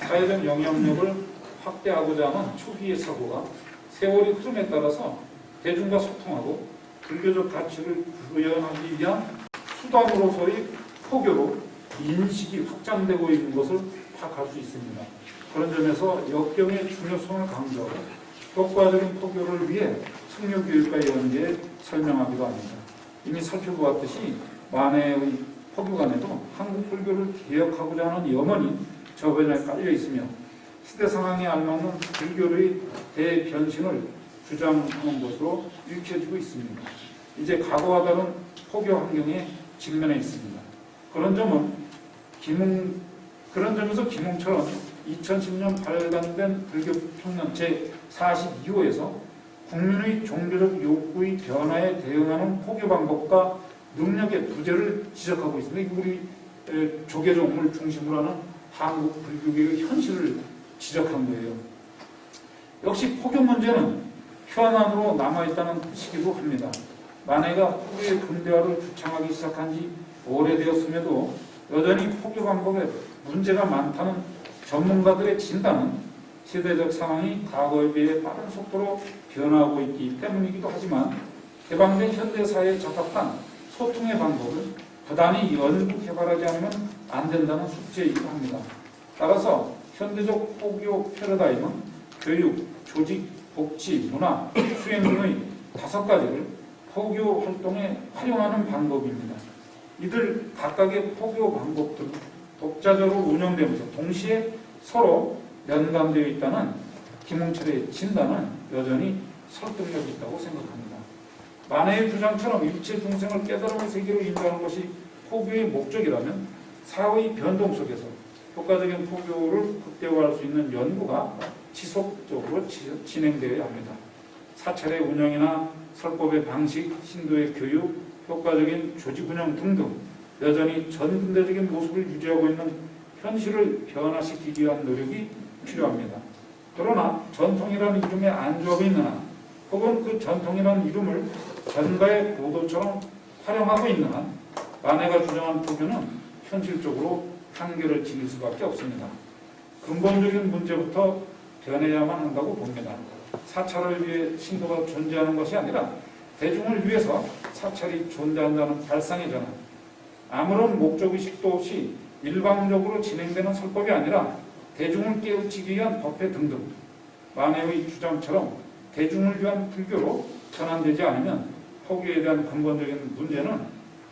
사회적 영향력을 확대하고자 하는 초기의 사고가 세월의 흐름에 따라서 대중과 소통하고 불교적 가치를 구현하기 위한 수단으로서의 포교로 인식이 확장되고 있는 것을 파악할 수 있습니다. 그런 점에서 역경의 중요성을 강조하고 효과적인 포교를 위해 승려교육과 연계해 설명하기도 합니다. 이미 살펴보았듯이 만해의 포교관에도 한국 불교를 개혁하고자 하는 염원이 저변에 깔려 있으며 시대 상황에 알맞는 불교의 대변신을 주장하는 것으로 읽혀지고 있습니다. 이제 과거와 다른 포교 환경에 직면해 있습니다. 그런 점에서 김웅처럼 2010년 발간된 불교 평론 제42호에서 국민의 종교적 욕구의 변화에 대응하는 포교 방법과 능력의 부재를 지적하고 있습니다. 우리 조계종을 중심으로 하는 한국 불교계의 현실을 지적한 거예요. 역시 포교 문제는 현안으로 남아있다는 시기도 합니다. 만해가 포교의 근대화를 주창하기 시작한 지 오래되었음에도 여전히 포교 방법에 문제가 많다는 전문가들의 진단은 시대적 상황이 과거에 비해 빠른 속도로 변화하고 있기 때문이기도 하지만 개방된 현대사회에 적합한 소통의 방법을 부단히 연구 개발하지 않으면 안 된다는 숙제이기도 합니다. 따라서 현대적 포교 패러다임은 교육, 조직, 복지, 문화, 수행 등의 5가지를 포교 활동에 활용하는 방법입니다. 이들 각각의 포교 방법들은 독자적으로 운영되면서 동시에 서로 연관되어 있다는 김홍철의 진단은 여전히 설득력이 있다고 생각합니다. 만해의 주장처럼 일체 중생을 깨달음의 세계로 인도하는 것이 포교의 목적이라면 사회의 변동 속에서 효과적인 포교를 극대화할 수 있는 연구가 지속적으로 진행되어야 합니다. 사찰의 운영이나 설법의 방식, 신도의 교육, 효과적인 조직 운영 등등 여전히 전근대적인 모습을 유지하고 있는 현실을 변화시키기 위한 노력이 필요합니다. 그러나 전통이라는 이름에 안주하고 있는 한 혹은 그 전통이라는 이름을 전가의 보도처럼 활용하고 있는 한 만해가 주장한 포교는 현실적으로 한계를 지닐 수밖에 없습니다. 근본적인 문제부터 변해야만 한다고 봅니다. 사찰을 위해 신도가 존재하는 것이 아니라 대중을 위해서 사찰이 존재한다는 발상의 전환, 아무런 목적의식도 없이 일방적으로 진행되는 설법이 아니라 대중을 깨우치기 위한 법회 등등 만해의 주장처럼 대중을 위한 불교로 전환되지 않으면 포교에 대한 근본적인 문제는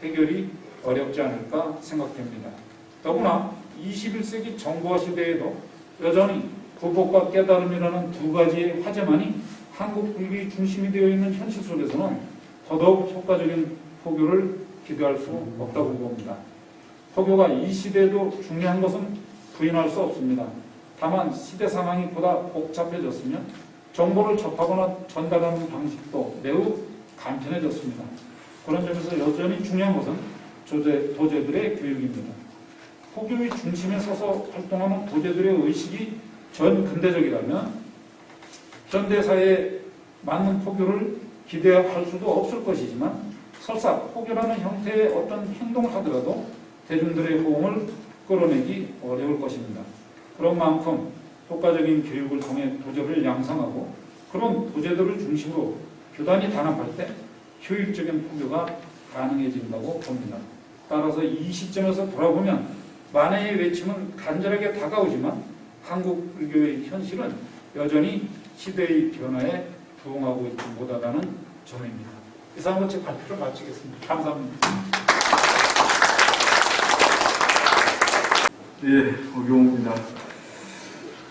해결이 어렵지 않을까 생각됩니다. 더구나 21세기 정보화 시대에도 여전히 부복과 깨달음이라는 2가지의 화제만이 한국 불교의 중심이 되어 있는 현실 속에서는 더더욱 효과적인 포교를 기대할 수 없다고 봅니다. 포교가 이 시대에도 중요한 것은 부인할 수 없습니다. 다만 시대 상황이 보다 복잡해졌으면 정보를 접하거나 전달하는 방식도 매우 간편해졌습니다. 그런 점에서 여전히 중요한 것은 도제들의 교육입니다. 포교의 중심에 서서 활동하는 도제들의 의식이 전 근대적이라면 현대사회에 맞는 포교를 기대할 수도 없을 것이지만 설사 포교라는 형태의 어떤 행동을 하더라도 대중들의 호응을 끌어내기 어려울 것입니다. 그런 만큼 효과적인 교육을 통해 도제를 양성하고 그런 도제들을 중심으로 교단이 단합할 때 효율적인 포교가 가능해진다고 봅니다. 따라서 이 시점에서 돌아보면 만해의 외침은 간절하게 다가오지만 한국 불교의 현실은 여전히 시대의 변화에 부응하고 있지 못하다는 점입니다. 이상으로 제 발표를 마치겠습니다. 감사합니다. 예, 오경호입니다.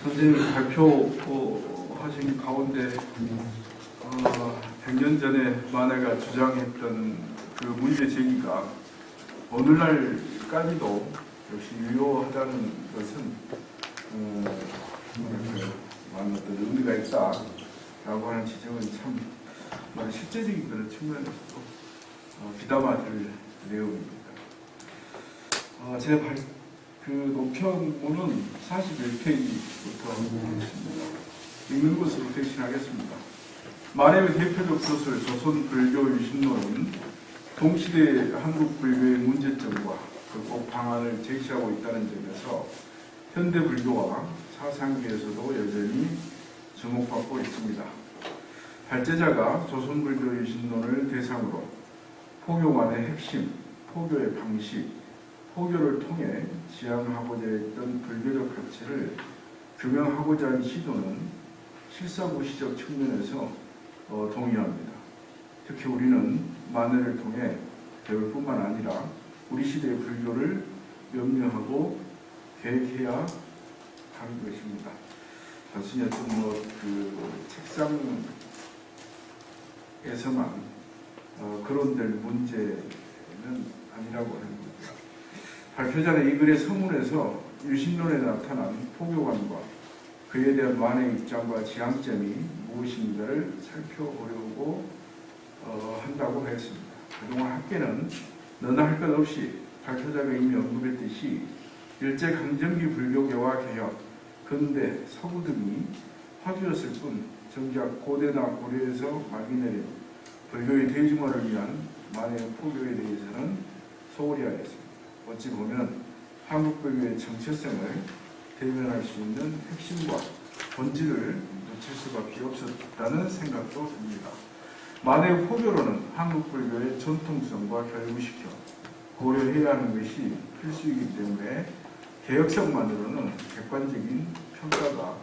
선생님 발표하신 가운데 100년 전에 만해가 주장했던 그 문제 제기가 오늘날까지도 역시 유효하다는 것은 많은 어떤 의미가 있다라고 하는 지적은 참 실제적인 그런 측면에서도 귀담아들 내용입니다. 제 노편문은 41페이지부터 하겠습니다. 읽는 것으로 대신하겠습니다. 만해의 대표적 소설 조선 불교 유신론은 동시대 한국 불교의 문제점과 극복 방안을 제시하고 있다는 점에서 현대 불교와 사상계에서도 여전히 주목받고 있습니다. 발제자가 조선 불교 유신론을 대상으로 포교관의 핵심, 포교의 방식, 포교를 통해 지향하고자 했던 불교적 가치를 규명하고자 한 시도는 실사구시적 측면에서 동의합니다. 특히 우리는 만해를 통해 배울 뿐만 아니라 우리 시대의 불교를 염려하고 계획해야 하는 것입니다. 단순히 어떤 책상에서만 거론될 문제는 아니라고 하는 거죠. 발표자는 이 글의 서문에서 유신론에 나타난 포교관과 그에 대한 만의 입장과 지향점이 무엇인가를 살펴보려고 한다고 했습니다. 그동안 학계는 너나 할 것 없이 발표자가 이미 언급했듯이 일제강점기 불교계와 개혁, 근대, 서구 등이 화두였을 뿐 정작 고대나 고려에서 막이내린 불교의 대중화를 위한 만해의 포교에 대해서는 소홀히 하였습니다. 어찌 보면 한국 불교의 정체성을 대면할 수 있는 핵심과 본질을 놓칠 수밖에 없었다는 생각도 듭니다. 만해의 포교로는 한국 불교의 전통성과 결부시켜 고려해야 하는 것이 필수이기 때문에 개혁성만으로는 객관적인 평가가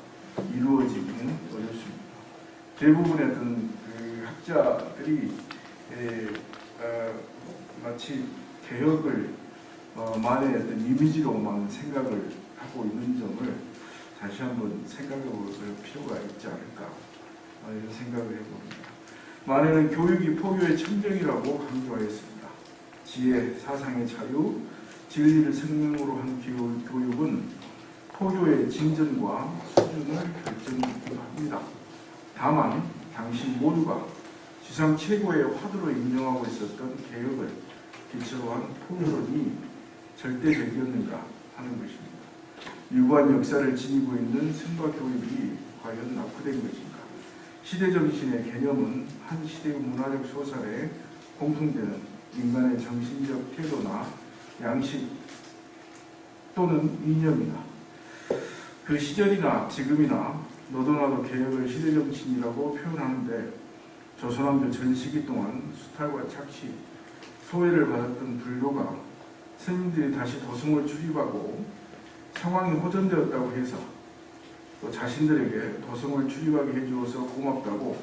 이루어지기는 어렵습니다. 대부분의 어떤 학자들이 마치 개혁을 만의 어떤 이미지로만 생각을 하고 있는 점을 다시 한번 생각해 볼 필요가 있지 않을까 이런 생각을 해봅니다. 만해는 교육이 포교의 청정이라고 강조하였습니다. 지혜, 사상의 자유, 진리를 생명으로 한 교육은 포교의 진전과 수준을 결정짓기도 합니다. 다만 당시 모두가 지상 최고의 화두로 인정하고 있었던 개혁을 기초로 한 포교론이 절대적이었는가 하는 것입니다. 유구한 역사를 지니고 있는 선과 교육이 과연 낙후된 것인가? 시대정신의 개념은 한 시대의 문화적 소설에 공통되는 인간의 정신적 태도나 양식 또는 이념이다. 그 시절이나 지금이나 너도나도 개혁을 시대정신이라고 표현하는데 조선왕조 전 시기 동안 수탈과 착시, 소외를 받았던 불교가 스님들이 다시 도성을 출입하고 상황이 호전되었다고 해서 또 자신들에게 도성을 출입하게 해주어서 고맙다고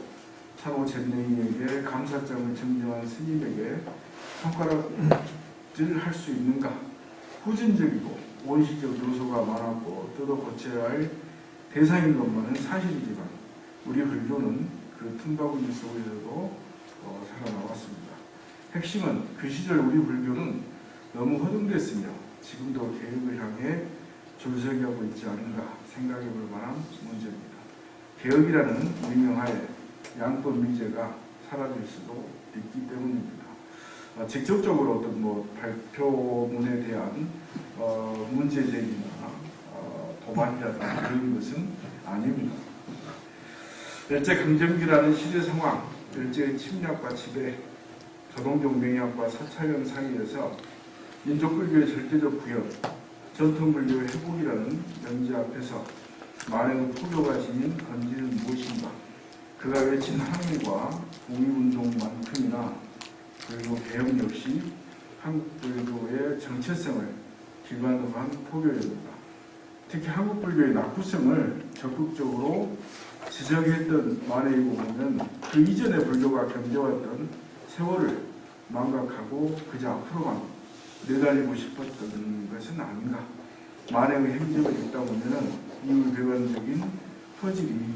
차고 젠네인에게 감사장을 증정한 스님에게 손가락질 할 수 있는가? 후진적이고 원시적 요소가 많았고 뜯어 고쳐야 할 대상인 것만은 사실이지만 우리 불교는 그 틈바구니 속에서도 살아나왔습니다. 핵심은 그 시절 우리 불교는 너무 허둥댔으며 지금도 개혁을 향해 졸서기하고 있지 않은가 생각해 볼 만한 문제입니다. 개혁이라는 명하에 양법 미제가 사라질 수도 있기 때문입니다. 직접적으로 어떤 발표문에 대한 문제 제기나 도발이라든가 그런 것은 아닙니다. 일제강점기라는 시대 상황, 일제의 침략과 지배, 조동종 맹약과 사찰령 사이에서 민족불교의 절대적 구현, 전통불교의 회복이라는 명제 앞에서 만해의 포교가 지닌 건지는 무엇인가? 그가 외친 항의와 독립운동만큼이나 불교 개혁 역시 한국 불교의 정체성을 기반으로 한 포교입니다. 특히 한국 불교의 낙후성을 적극적으로 지적했던 만해이고 보면 그 이전의 불교가 견뎌왔던 세월을 망각하고 그저 앞으로만 내달리고 싶었던 것은 아닌가. 만해의 행적을 읽다 보면 이율배반적인 퍼즐이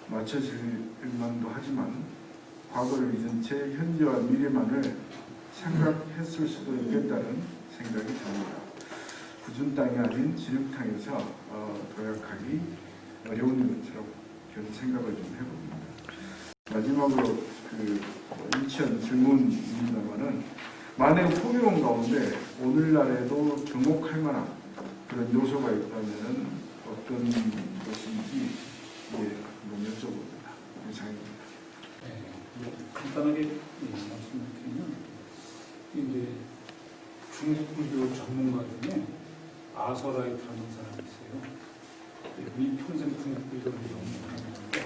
맞춰질 만도 하지만 과거를 잊은 채 현재와 미래만을 생각했을 수도 있겠다는 생각이 듭니다. 굳은 땅이 아닌 진흙탕에서 도약하기 어려운 것처럼 그런 생각을 좀 해봅니다. 마지막으로 일치한 질문입니다만은 만해의 포교론 가운데 오늘날에도 주목할 만한 그런 요소가 있다면 어떤 것인지 한번 여쭤봅니다. 이상입니다. 간단하게 말씀드리면 이제 중국 불교 전문가 중에 아서라이트라는 사람이 있어요. 이 평생 중국 불교를 연구하는데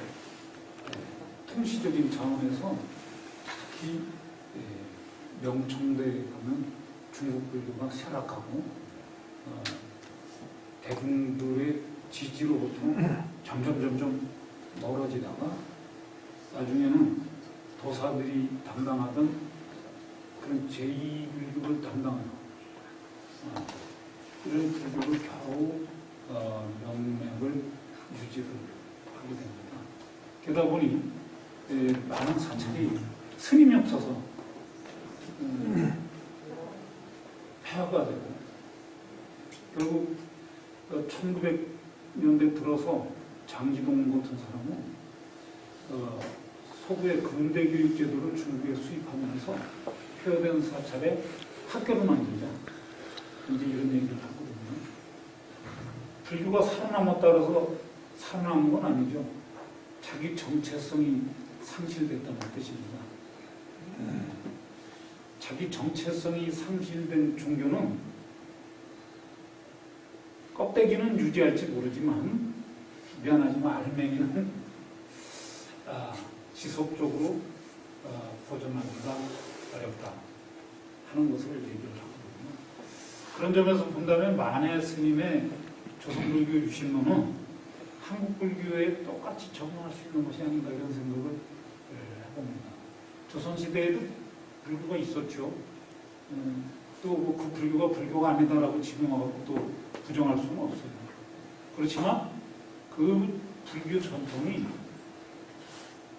통시적인 차원에서 특히 명청대에 가면 중국 불교가 쇠락하고 대중들의 지지로부터 점점 멀어지다가 나중에는 도사들이 담당하던 그런 제2불교를 담당하는 그런 불교를 겨우 명맥을 유지를 하게 됩니다. 게다가 보니 많은 사찰이 스님이 없어서 폐허가 되고 결국 1900년대 들어서 장지동 같은 사람은 서구의 근대교육 제도를 중국에 수입하면서 폐허된 사찰에 학교를 만들자 이제 이런 얘기를 하거든요. 불교가 살아남았다 그래서 살아남은 건 아니죠. 자기 정체성이 상실됐다는 뜻입니다. 자기 정체성이 상실된 종교는 껍데기는 유지할지 모르지만 미안하지만 알맹이는 지속적으로 보존하기가 어렵다 하는 것을 얘기를 하거든요. 그런 점에서 본다면 만해 스님의 조선불교 유신론은 한국불교에 똑같이 적용할 수 있는 것이 아닌가 이런 생각을 해봅니다. 조선시대에도 불교가 있었죠. 또 그 불교가 불교가 아니다라고 지명하고 또 부정할 수는 없어요. 그렇지만 그 불교 전통이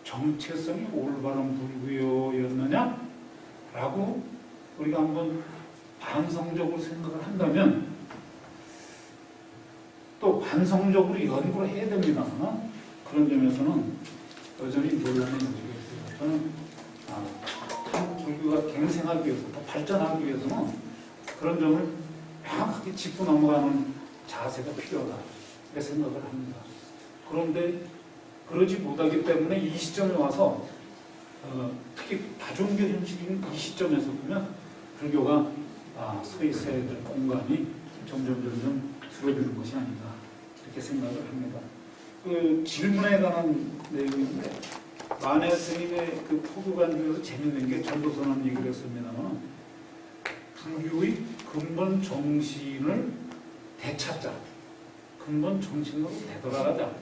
정체성이 올바른 불교였느냐? 라고 우리가 한번 반성적으로 생각을 한다면 또 반성적으로 연구를 해야 됩니다. 그런 점에서는 여전히 논란의 여지가 있어요. 저는 한국 불교가 갱생하기 위해서, 더 발전하기 위해서는 그런 점을 명확하게 짚고 넘어가는 자세가 필요하다 이렇게 생각을 합니다. 그런데 그러지 못하기 때문에 이 시점에 와서 특히 다종교 형식인 이 시점에서 보면 불교가 서 있어야 될 공간이 점점 줄어드는 것이 아닌가 이렇게 생각을 합니다. 그 질문에 관한 내용인데 만해 스님의 그 포교관 중에서 재밌는 게 전도선언 얘기를 했습니다만 불교의 근본 정신을 되찾자, 근본 정신으로 되돌아가자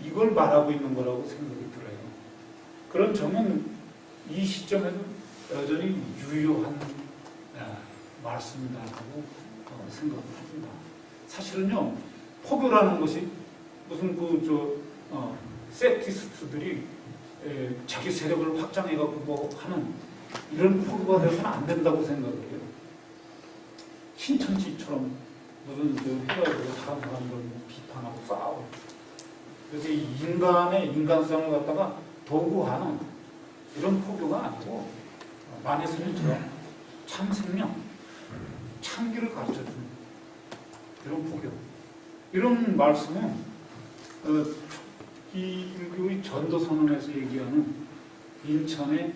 이걸 말하고 있는 거라고 생각이 들어요. 그런 점은 이 시점에도 여전히 유효한 말씀이다라고 생각을 합니다. 사실은요, 포교라는 것이 무슨 세티스트들이 자기 세력을 확장해갖고 뭐 하는 이런 포교가 되서는 안 된다고 생각을 해요. 신천지처럼 무슨 해가지고 다른 사람들 비판하고 싸우고 그래서 이 인간의 인간성을 갖다가 도구하는 이런 포교가 아니고 만해 스님처럼 참 생명, 참기를 가르쳐주는 이런 포교. 이런 말씀은 이 불교의 전도선언에서 얘기하는 인천의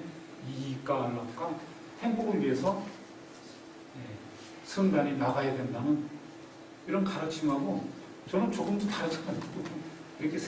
이익과 안락과 행복을 위해서 성단이 나가야 된다는 이런 가르침하고 저는 조금 더 다르지 않다고 이렇게